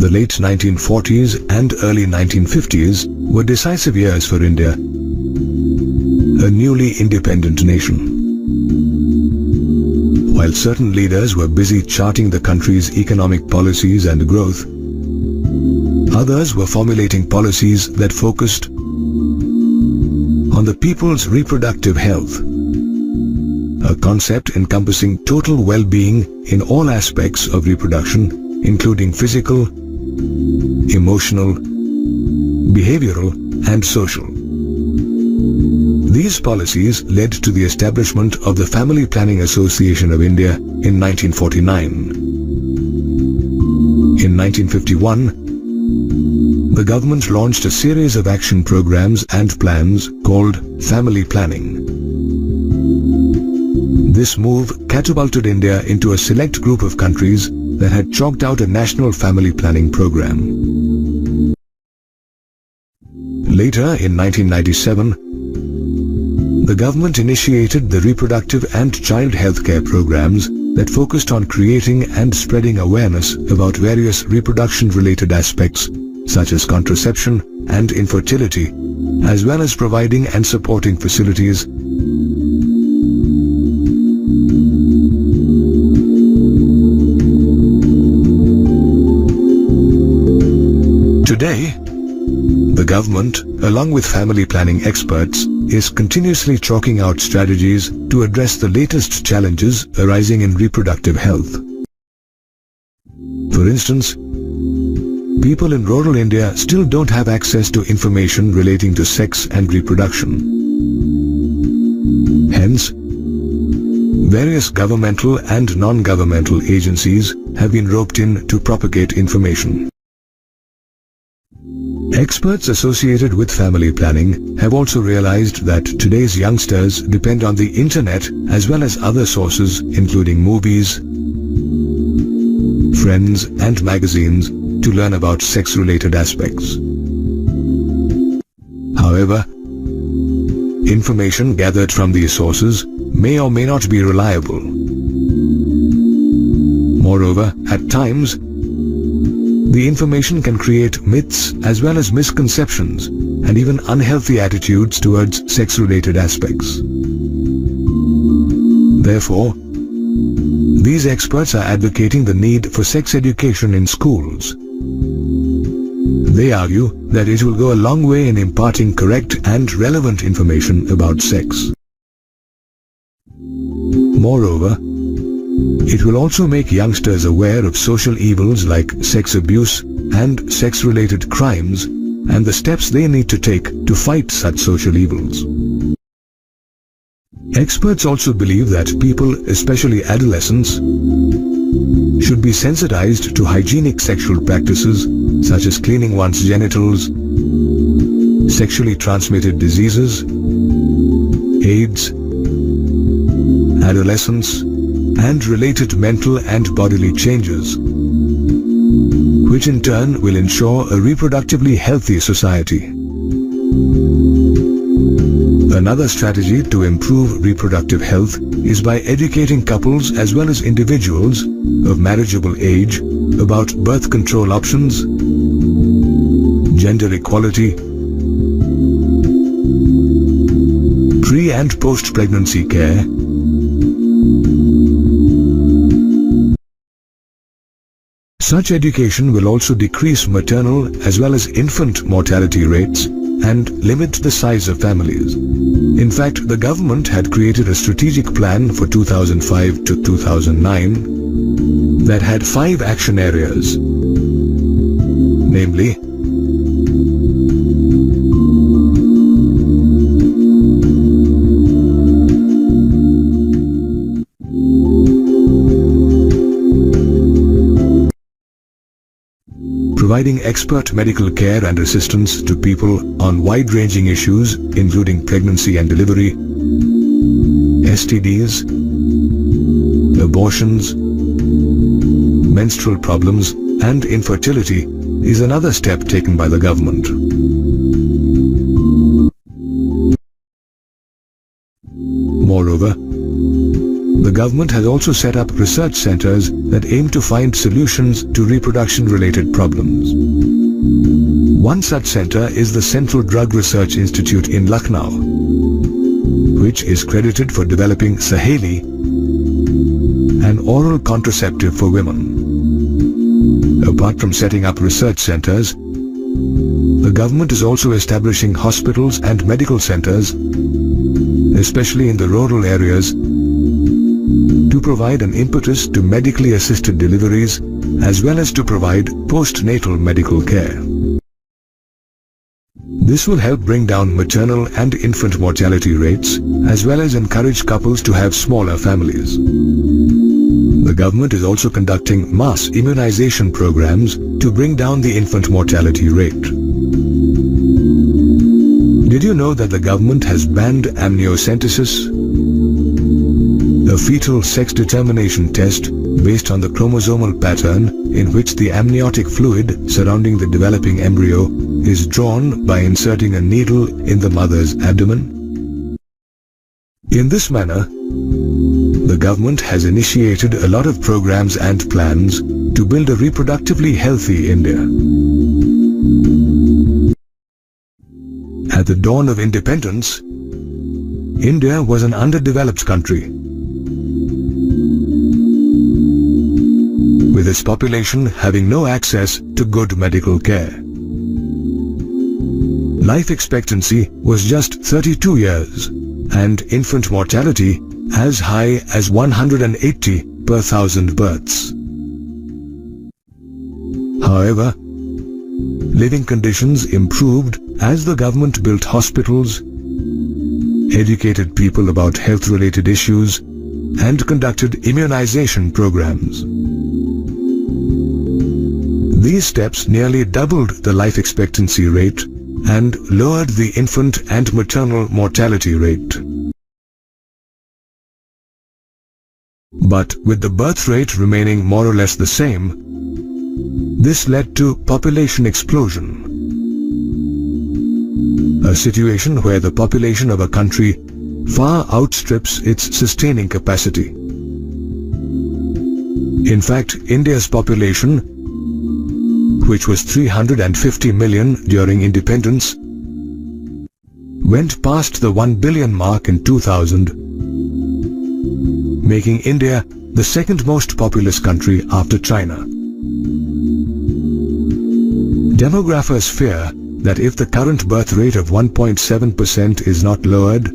The late 1940s and early 1950s were decisive years for India, a newly independent nation. While certain leaders were busy charting the country's economic policies and growth, others were formulating policies that focused on the people's reproductive health, a concept encompassing total well-being in all aspects of reproduction, including physical, emotional, behavioral, and social. These policies led to the establishment of the Family Planning Association of India in 1949. In 1951, the government launched a series of action programs and plans called Family Planning. This move catapulted India into a select group of countries that had chalked out a national family planning program. Later, in 1997, the government initiated the reproductive and child healthcare programs that focused on creating and spreading awareness about various reproduction-related aspects such as contraception and infertility, as well as providing and supporting facilities Today, the government, along with family planning experts, is continuously chalking out strategies to address the latest challenges arising in reproductive health. For instance, people in rural India still don't have access to information relating to sex and reproduction. Hence, various governmental and non-governmental agencies have been roped in to propagate information. Experts associated with family planning have also realized that today's youngsters depend on the internet as well as other sources including movies, friends and magazines to learn about sex-related aspects. However, information gathered from these sources may or may not be reliable. Moreover, at times, the information can create myths as well as misconceptions and even unhealthy attitudes towards sex-related aspects. Therefore, these experts are advocating the need for sex education in schools. They argue that it will go a long way in imparting correct and relevant information about sex. Moreover, it will also make youngsters aware of social evils like sex abuse and sex-related crimes and the steps they need to take to fight such social evils. Experts also believe that people, especially adolescents, should be sensitized to hygienic sexual practices such as cleaning one's genitals, sexually transmitted diseases, AIDS, adolescence, and related mental and bodily changes, which in turn will ensure a reproductively healthy society. Another strategy to improve reproductive health is by educating couples as well as individuals of marriageable age about birth control options, gender equality, pre- and post-pregnancy care, Such education will also decrease maternal as well as infant mortality rates and limit the size of families. In fact, the government had created a strategic plan for 2005 to 2009 that had 5 action areas, namely providing expert medical care and assistance to people on wide-ranging issues including pregnancy and delivery, STDs, abortions, menstrual problems, and infertility is another step taken by the government. Moreover, the government has also set up research centers that aim to find solutions to reproduction-related problems. One such center is the Central Drug Research Institute in Lucknow, which is credited for developing Saheli, an oral contraceptive for women. Apart from setting up research centers, the government is also establishing hospitals and medical centers, especially in the rural areas, to provide an impetus to medically assisted deliveries as well as to provide postnatal medical care. This will help bring down maternal and infant mortality rates as well as encourage couples to have smaller families. The government is also conducting mass immunization programs to bring down the infant mortality rate. Did you know that the government has banned amniocentesis, a fetal sex determination test based on the chromosomal pattern in which the amniotic fluid surrounding the developing embryo is drawn by inserting a needle in the mother's abdomen? In this manner, the government has initiated a lot of programs and plans to build a reproductively healthy India. At the dawn of independence, India was an underdeveloped country, with its population having no access to good medical care. Life expectancy was just 32 years, and infant mortality as high as 180 per thousand births. However, living conditions improved as the government built hospitals, educated people about health-related issues, and conducted immunization programs. These steps nearly doubled the life expectancy rate and lowered the infant and maternal mortality rate. But with the birth rate remaining more or less the same, this led to population explosion, a situation where the population of a country far outstrips its sustaining capacity. In fact, India's population, which was 350 million during independence, went past the 1 billion mark in 2000, making India the second most populous country after China. Demographers fear that if the current birth rate of 1.7% is not lowered,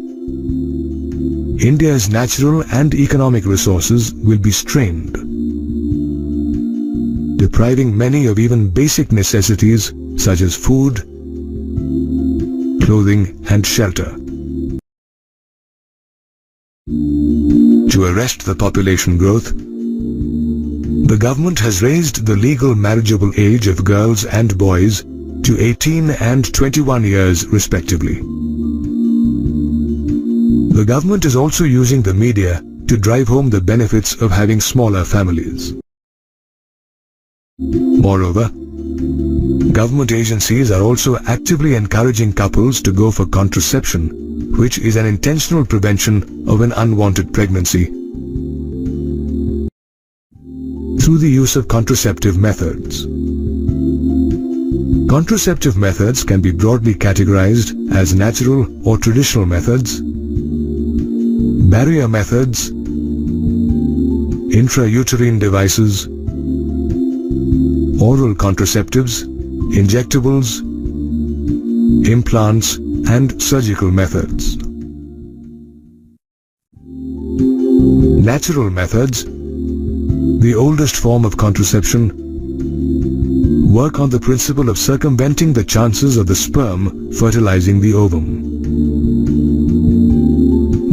India's natural and economic resources will be strained, depriving many of even basic necessities such as food, clothing, and shelter. To arrest the population growth, the government has raised the legal marriageable age of girls and boys to 18 and 21 years respectively. The government is also using the media to drive home the benefits of having smaller families. Moreover, government agencies are also actively encouraging couples to go for contraception, which is an intentional prevention of an unwanted pregnancy, through the use of contraceptive methods. Contraceptive methods can be broadly categorized as natural or traditional methods, barrier methods, intrauterine devices, oral contraceptives, injectables, implants, and surgical methods. Natural methods, the oldest form of contraception, work on the principle of circumventing the chances of the sperm fertilizing the ovum.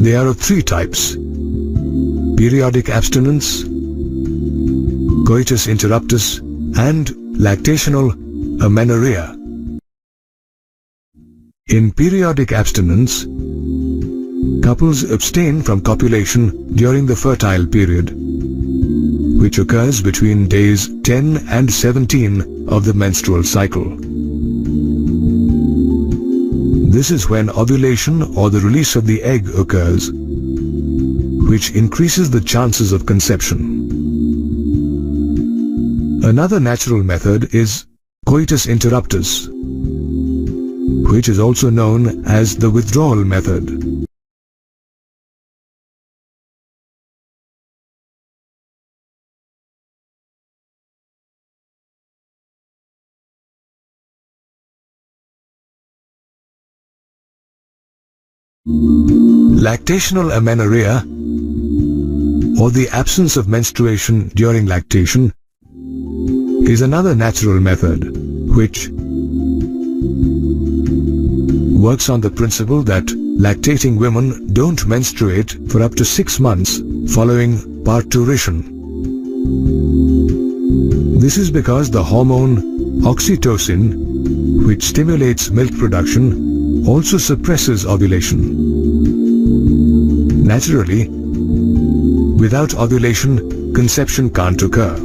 They are of three types: periodic abstinence, coitus interruptus, and lactational amenorrhea. In periodic abstinence, couples abstain from copulation during the fertile period, which occurs between days 10 and 17 of the menstrual cycle. This is when ovulation or the release of the egg occurs, which increases the chances of conception. Another natural method is coitus interruptus, which is also known as the withdrawal method. Lactational amenorrhea, or the absence of menstruation during lactation, is another natural method which works on the principle that lactating women don't menstruate for up to 6 months following parturition. This is because the hormone oxytocin, which stimulates milk production, also suppresses ovulation. Naturally, without ovulation, conception can't occur.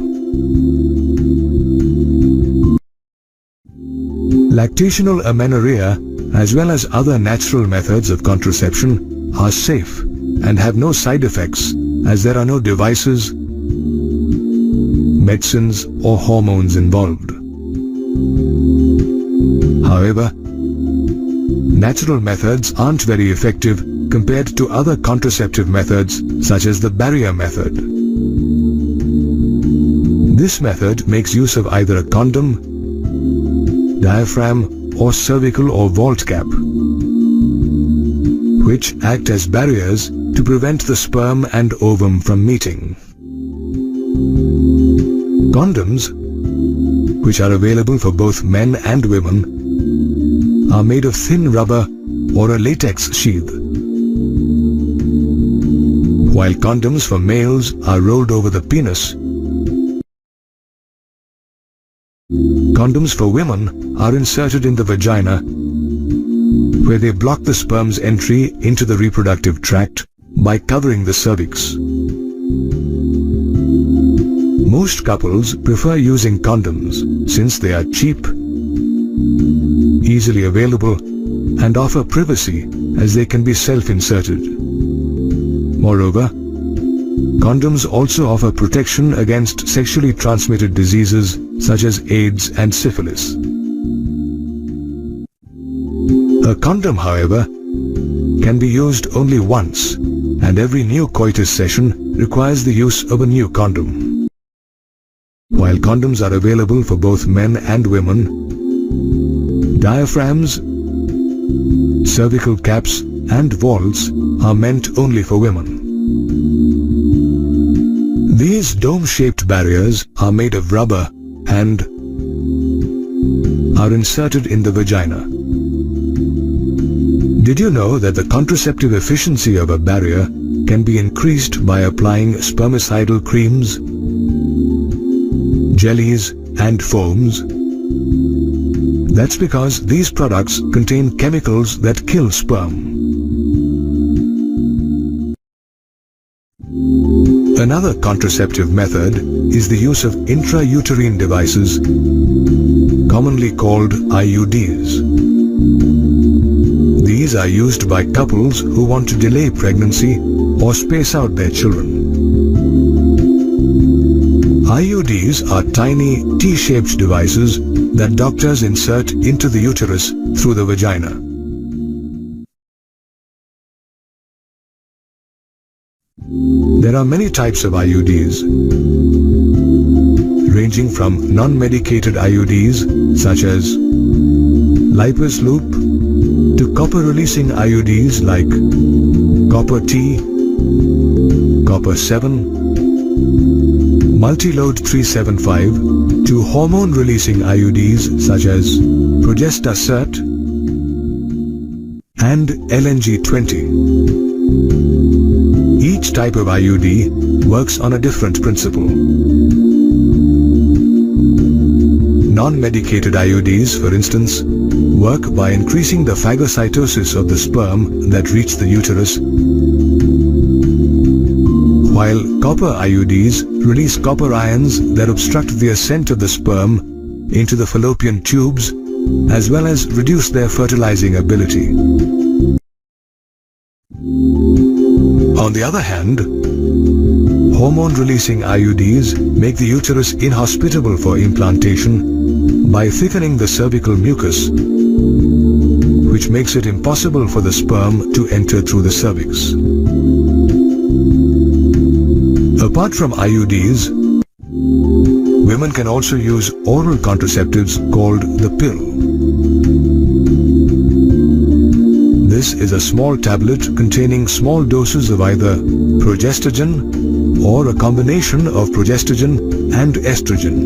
Lactational amenorrhea, as well as other natural methods of contraception, are safe and have no side effects, as there are no devices, medicines or hormones involved. However, natural methods aren't very effective compared to other contraceptive methods such as the barrier method. This method makes use of either a condom, diaphragm or cervical or vault cap, which act as barriers to prevent the sperm and ovum from meeting. Condoms, which are available for both men and women, are made of thin rubber or a latex sheath, while condoms for males are rolled over the penis. Condoms for women are inserted in the vagina, where they block the sperm's entry into the reproductive tract by covering the cervix. Most couples prefer using condoms since they are cheap, easily available, and offer privacy as they can be self-inserted. Moreover, condoms also offer protection against sexually transmitted diseases such as AIDS and syphilis. A condom, however, can be used only once, and every new coitus session requires the use of a new condom. While condoms are available for both men and women, diaphragms, cervical caps, and vaults are meant only for women. These dome-shaped barriers are made of rubber and are inserted in the vagina. Did you know that the contraceptive efficiency of a barrier can be increased by applying spermicidal creams, jellies, and foams? That's because these products contain chemicals that kill sperm. Another contraceptive method is the use of intrauterine devices, commonly called IUDs. These are used by couples who want to delay pregnancy or space out their children. IUDs are tiny T-shaped devices that doctors insert into the uterus through the vagina. There are many types of IUDs, ranging from non-medicated IUDs such as lipase loop to copper-releasing IUDs like copper T, copper 7, multi-load 375 to hormone-releasing IUDs such as progestasert and LNG20. Each type of IUD works on a different principle. Non-medicated IUDs, for instance, work by increasing the phagocytosis of the sperm that reach the uterus, while copper IUDs release copper ions that obstruct the ascent of the sperm into the fallopian tubes, as well as reduce their fertilizing ability. On the other hand, hormone-releasing IUDs make the uterus inhospitable for implantation by thickening the cervical mucus, which makes it impossible for the sperm to enter through the cervix. Apart from IUDs, women can also use oral contraceptives called the pill. This is a small tablet containing small doses of either progestogen or a combination of progestogen and estrogen.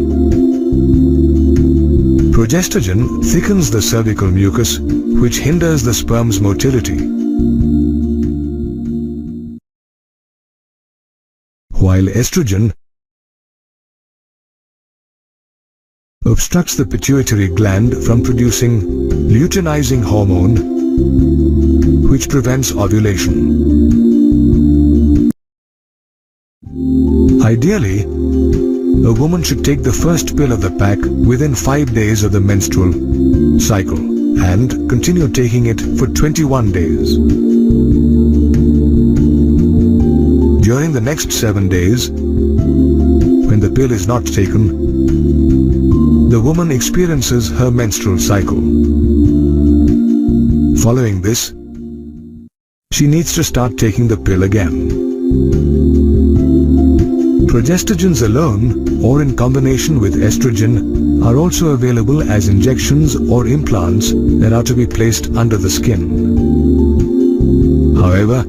Progestogen thickens the cervical mucus, which hinders the sperm's motility, while estrogen obstructs the pituitary gland from producing luteinizing hormone, which prevents ovulation. Ideally, a woman should take the first pill of the pack within 5 days of the menstrual cycle and continue taking it for 21 days. During the next 7 days, when the pill is not taken, the woman experiences her menstrual cycle. Following this, she needs to start taking the pill again. Progestogens alone or in combination with estrogen are also available as injections or implants that are to be placed under the skin. However,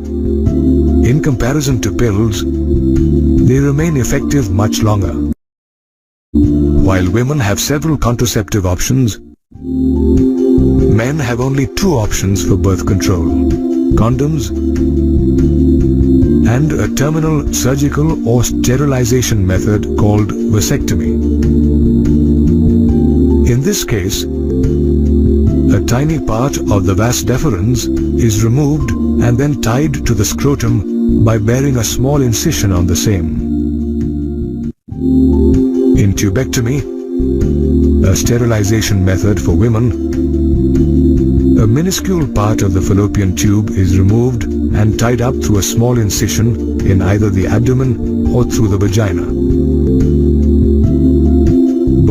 in comparison to pills, they remain effective much longer. While women have several contraceptive options, men have only 2 options for birth control: condoms and a terminal surgical or sterilization method called vasectomy. In this case, a tiny part of the vas deferens is removed and then tied to the scrotum by bearing a small incision on the same. In tubectomy, a sterilization method for women, a minuscule part of the fallopian tube is removed and tied up through a small incision in either the abdomen or through the vagina.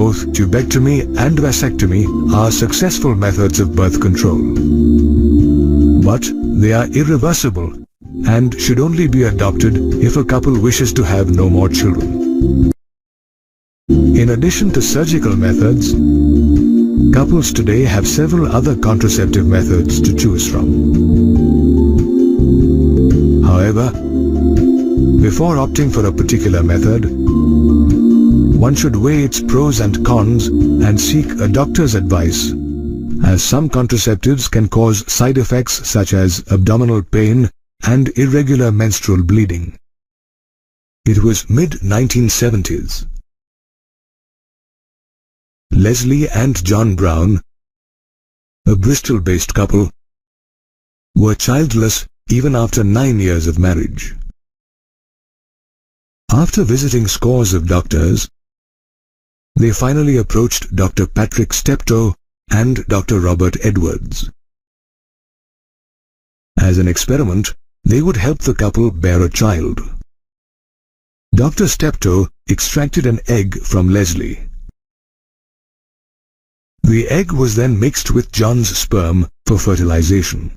Both tubectomy and vasectomy are successful methods of birth control, but they are irreversible and should only be adopted if a couple wishes to have no more children. In addition to surgical methods, couples today have several other contraceptive methods to choose from. However, before opting for a particular method, one should weigh its pros and cons and seek a doctor's advice, as some contraceptives can cause side effects such as abdominal pain and irregular menstrual bleeding. It was mid-1970s. Leslie and John Brown, a Bristol-based couple, were childless even after 9 years of marriage. After visiting scores of doctors, they finally approached Dr. Patrick Steptoe and Dr. Robert Edwards. As an experiment, they would help the couple bear a child. Dr. Steptoe extracted an egg from Leslie. The egg was then mixed with John's sperm for fertilization.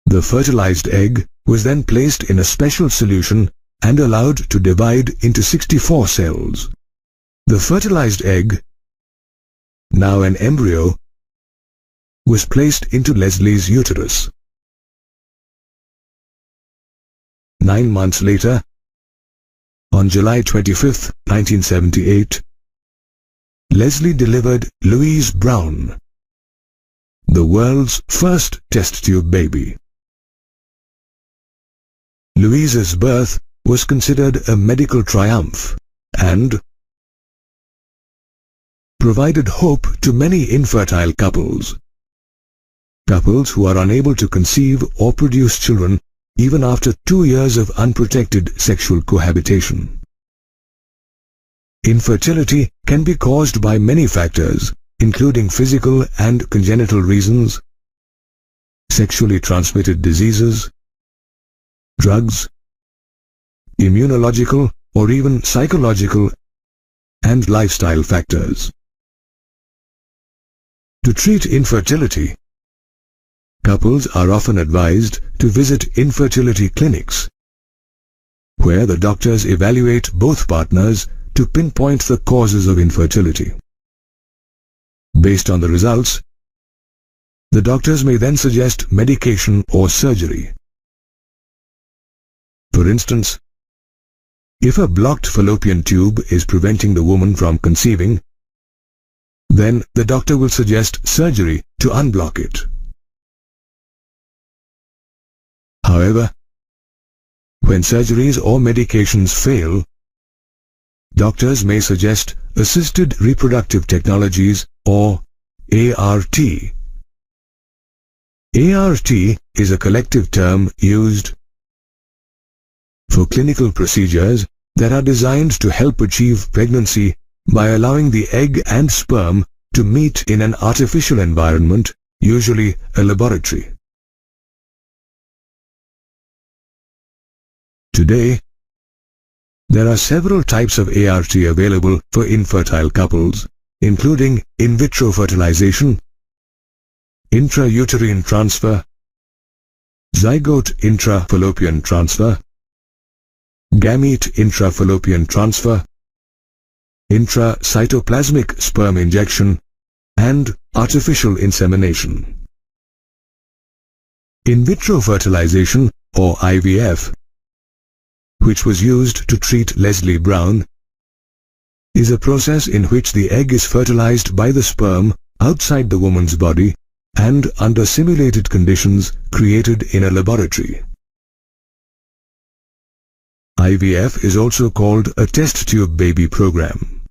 The fertilized egg was then placed in a special solution and allowed to divide into 64 cells. The fertilized egg, now an embryo, was placed into Leslie's uterus. 9 months later, on July 25, 1978, Leslie delivered Louise Brown, the world's first test tube baby. Louise's birth was considered a medical triumph and provided hope to many infertile couples. Couples who are unable to conceive or produce children even after 2 years of unprotected sexual cohabitation. Infertility can be caused by many factors, including physical and congenital reasons, sexually transmitted diseases, drugs, immunological or even psychological and lifestyle factors. To treat infertility, couples are often advised to visit infertility clinics, where the doctors evaluate both partners to pinpoint the causes of infertility. Based on the results, the doctors may then suggest medication or surgery. For instance, if a blocked fallopian tube is preventing the woman from conceiving, then the doctor will suggest surgery to unblock it. However, when surgeries or medications fail, doctors may suggest assisted reproductive technologies or ART. ART is a collective term used for clinical procedures that are designed to help achieve pregnancy by allowing the egg and sperm to meet in an artificial environment, usually a laboratory. Today, there are several types of ART available for infertile couples, including in vitro fertilization, intrauterine transfer, zygote intrafallopian transfer, gamete intrafallopian transfer, intracytoplasmic sperm injection, and artificial insemination. In vitro fertilization, or IVF, which was used to treat Leslie Brown, is a process in which the egg is fertilized by the sperm outside the woman's body and under simulated conditions created in a laboratory. IVF is also called a test tube baby program.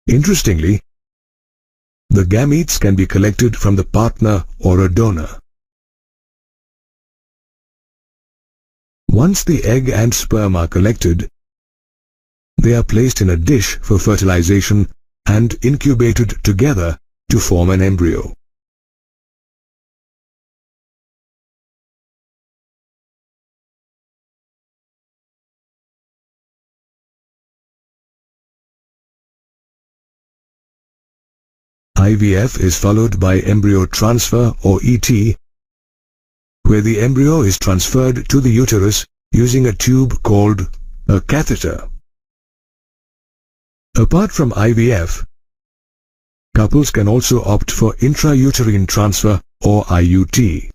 Interestingly, the gametes can be collected from the partner or a donor. Once the egg and sperm are collected, they are placed in a dish for fertilization and incubated together to form an embryo. IVF is followed by embryo transfer or ET, where the embryo is transferred to the uterus using a tube called a catheter. Apart from IVF, couples can also opt for intrauterine transfer or IUT.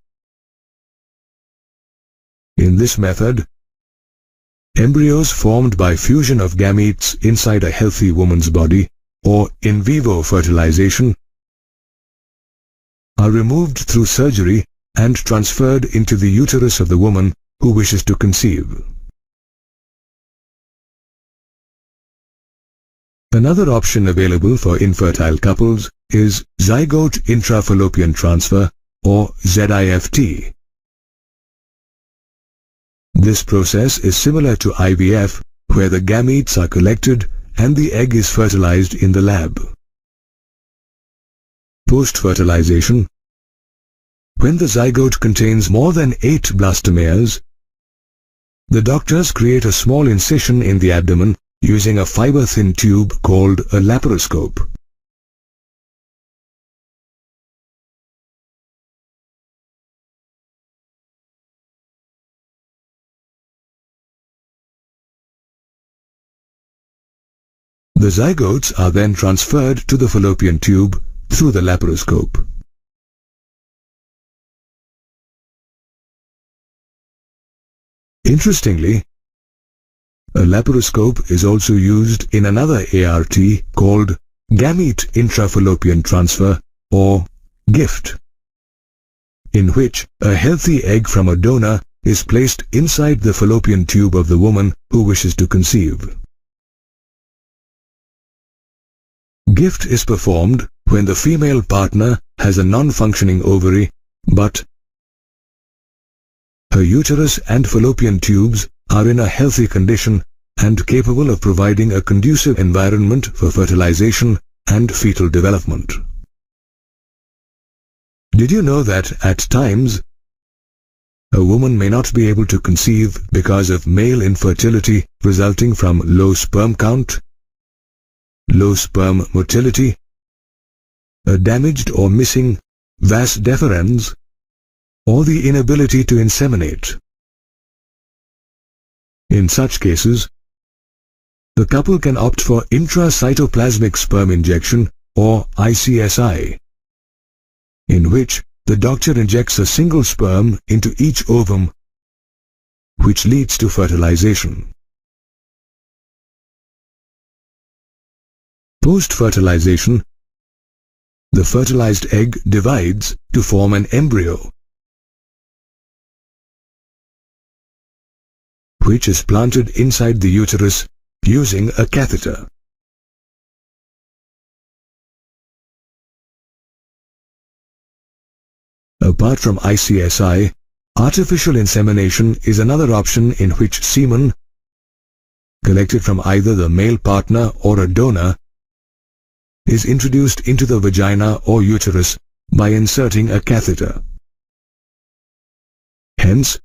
In this method, embryos formed by fusion of gametes inside a healthy woman's body or in vivo fertilization are removed through surgery and transferred into the uterus of the woman who wishes to conceive. Another option available for infertile couples is zygote intrafallopian transfer or ZIFT. This process is similar to IVF, where the gametes are collected and the egg is fertilized in the lab. Post-fertilization, when the zygote contains more than 8 blastomeres, the doctors create a small incision in the abdomen using a fiber-thin tube called a laparoscope. The zygotes are then transferred to the fallopian tube through the laparoscope. Interestingly, a laparoscope is also used in another ART called gamete intrafallopian transfer or GIFT, in which a healthy egg from a donor is placed inside the fallopian tube of the woman who wishes to conceive. GIFT is performed when the female partner has a non-functioning ovary, but her uterus and fallopian tubes are in a healthy condition and capable of providing a conducive environment for fertilization and fetal development. Did you know that at times, a woman may not be able to conceive because of male infertility resulting from low sperm count, low sperm motility, a damaged or missing vas deferens, or the inability to inseminate? In such cases, the couple can opt for intracytoplasmic sperm injection or ICSI, in which the doctor injects a single sperm into each ovum, which leads to fertilization. Post-fertilization, the fertilized egg divides to form an embryo, which is planted inside the uterus using a catheter. Apart from ICSI, artificial insemination is another option in which semen, collected from either the male partner or a donor, is introduced into the vagina or uterus by inserting a catheter. Hence,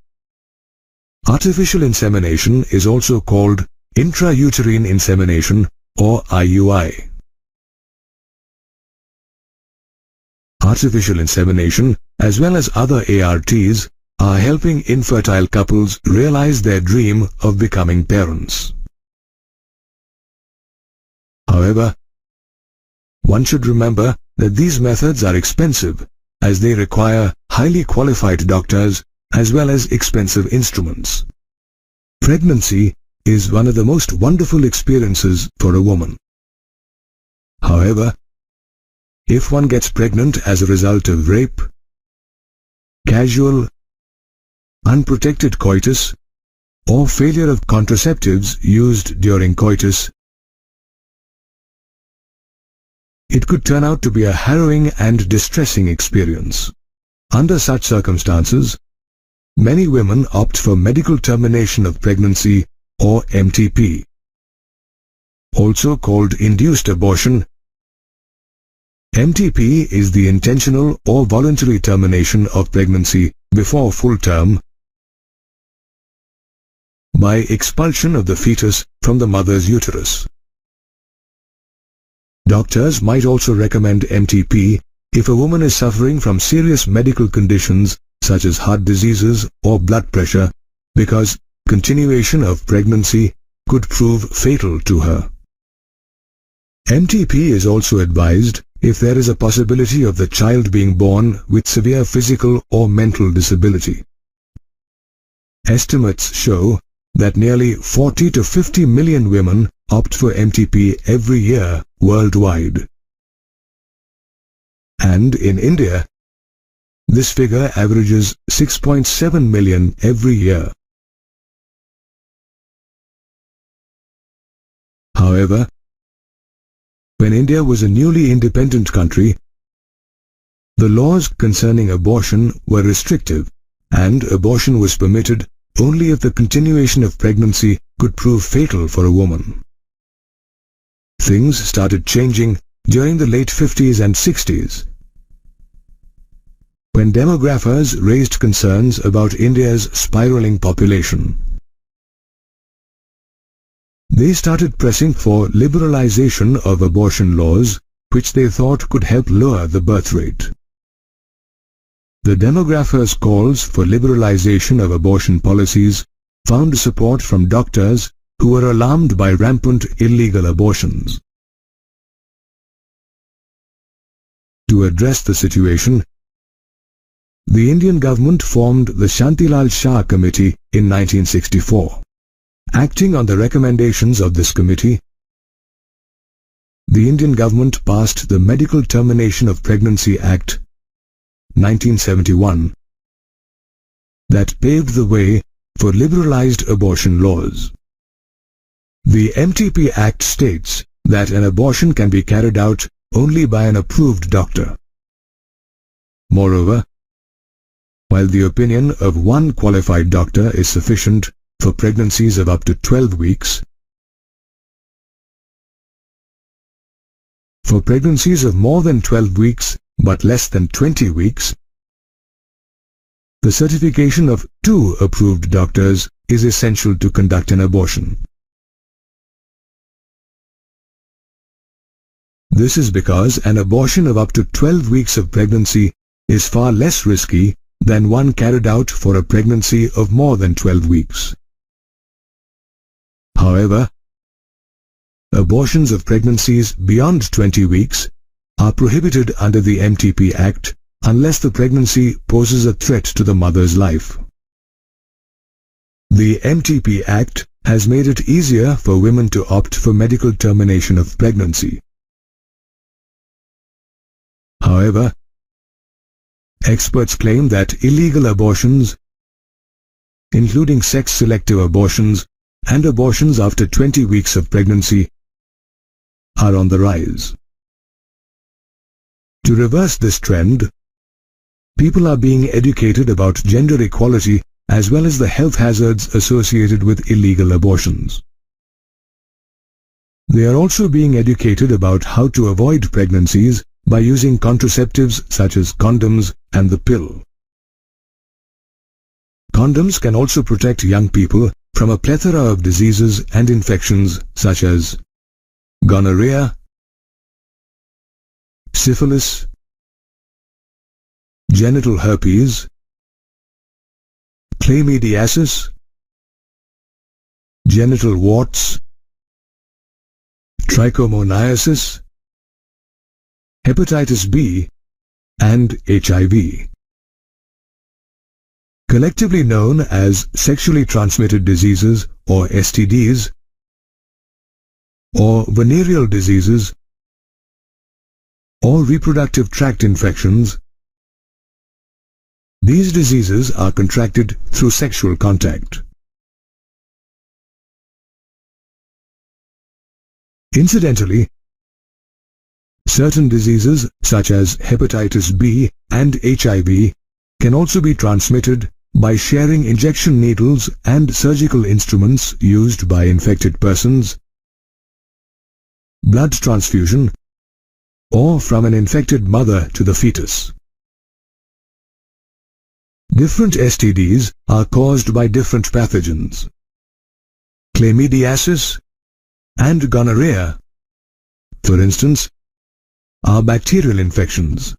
artificial insemination is also called intrauterine insemination or IUI. Artificial insemination, as well as other ARTs, are helping infertile couples realize their dream of becoming parents. However, one should remember that these methods are expensive, as they require highly qualified doctors as well as expensive instruments. Pregnancy is one of the most wonderful experiences for a woman. However, if one gets pregnant as a result of rape, casual, unprotected coitus, or failure of contraceptives used during coitus, it could turn out to be a harrowing and distressing experience. Under such circumstances, many women opt for medical termination of pregnancy or MTP. Also called induced abortion, MTP is the intentional or voluntary termination of pregnancy before full term by expulsion of the fetus from the mother's uterus. Doctors might also recommend MTP if a woman is suffering from serious medical conditions such as heart diseases or blood pressure, because continuation of pregnancy could prove fatal to her. MTP is also advised if there is a possibility of the child being born with severe physical or mental disability. Estimates show that nearly 40 to 50 million women opt for MTP every year worldwide. And in India, this figure averages 6.7 million every year. However, when India was a newly independent country, the laws concerning abortion were restrictive, and abortion was permitted only if the continuation of pregnancy could prove fatal for a woman. Things started changing during the late 50s and 60s, when demographers raised concerns about India's spiraling population. They started pressing for liberalization of abortion laws, which they thought could help lower the birth rate. The demographers' calls for liberalization of abortion policies found support from doctors who were alarmed by rampant illegal abortions. To address the situation, the Indian government formed the Shantilal Shah Committee in 1964. Acting on the recommendations of this committee, the Indian government passed the Medical Termination of Pregnancy Act, 1971, that paved the way for liberalized abortion laws. The MTP Act states that an abortion can be carried out only by an approved doctor. Moreover, while the opinion of one qualified doctor is sufficient for pregnancies of up to 12 weeks, for pregnancies of more than 12 weeks but less than 20 weeks, the certification of 2 approved doctors is essential to conduct an abortion. This is because an abortion of up to 12 weeks of pregnancy is far less risky than one carried out for a pregnancy of more than 12 weeks. However, abortions of pregnancies beyond 20 weeks are prohibited under the MTP Act unless the pregnancy poses a threat to the mother's life. The MTP Act has made it easier for women to opt for medical termination of pregnancy. However, experts claim that illegal abortions, including sex-selective abortions and abortions after 20 weeks of pregnancy, are on the rise. To reverse this trend, people are being educated about gender equality as well as the health hazards associated with illegal abortions. They are also being educated about how to avoid pregnancies by using contraceptives such as condoms and the pill. Condoms can also protect young people from a plethora of diseases and infections such as gonorrhea, syphilis, genital herpes, chlamydiasis, genital warts, trichomoniasis, hepatitis B, and HIV. Collectively known as sexually transmitted diseases or STDs, or venereal diseases, or reproductive tract infections, these diseases are contracted through sexual contact. Incidentally, certain diseases such as hepatitis B and HIV can also be transmitted by sharing injection needles and surgical instruments used by infected persons, blood transfusion, or from an infected mother to the fetus. Different STDs are caused by different pathogens. Chlamydiasis and gonorrhea, for instance, are bacterial infections.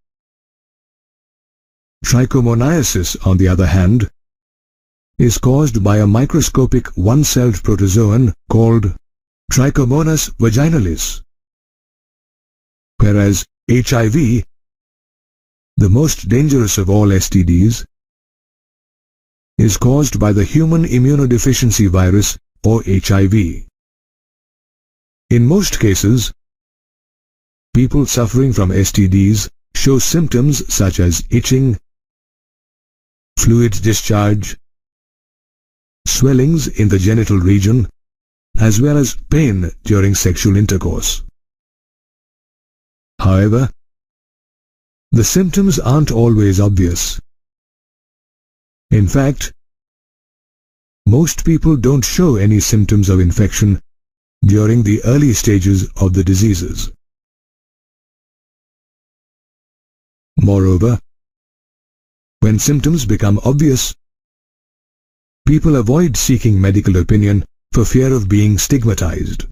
Trichomoniasis, on the other hand, is caused by a microscopic one-celled protozoan called Trichomonas vaginalis, whereas HIV, the most dangerous of all STDs, is caused by the human immunodeficiency virus or HIV. In most cases, people suffering from STDs show symptoms such as itching, fluid discharge, swellings in the genital region, as well as pain during sexual intercourse. However, the symptoms aren't always obvious. In fact, most people don't show any symptoms of infection during the early stages of the diseases. Moreover, when symptoms become obvious, people avoid seeking medical opinion for fear of being stigmatized.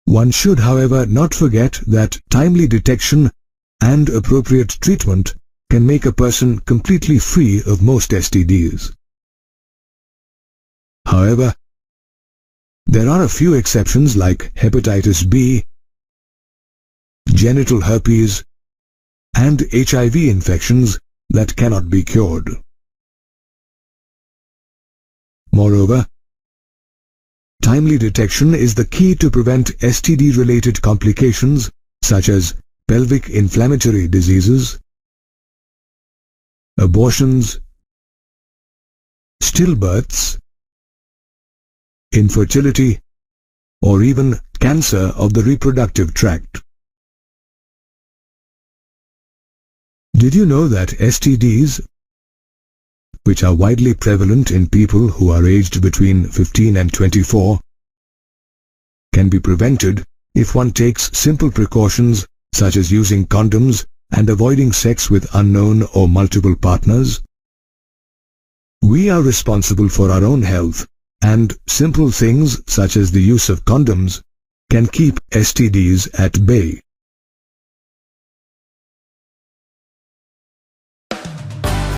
One should, however, not forget that timely detection and appropriate treatment can make a person completely free of most STDs. However, there are a few exceptions like hepatitis B, genital herpes, and HIV infections that cannot be cured. Moreover, timely detection is the key to prevent STD-related complications such as pelvic inflammatory diseases, abortions, stillbirths, infertility, or even cancer of the reproductive tract. Did you know that STDs, which are widely prevalent in people who are aged between 15 and 24, can be prevented if one takes simple precautions such as using condoms and avoiding sex with unknown or multiple partners? We are responsible for our own health, and simple things such as the use of condoms can keep STDs at bay.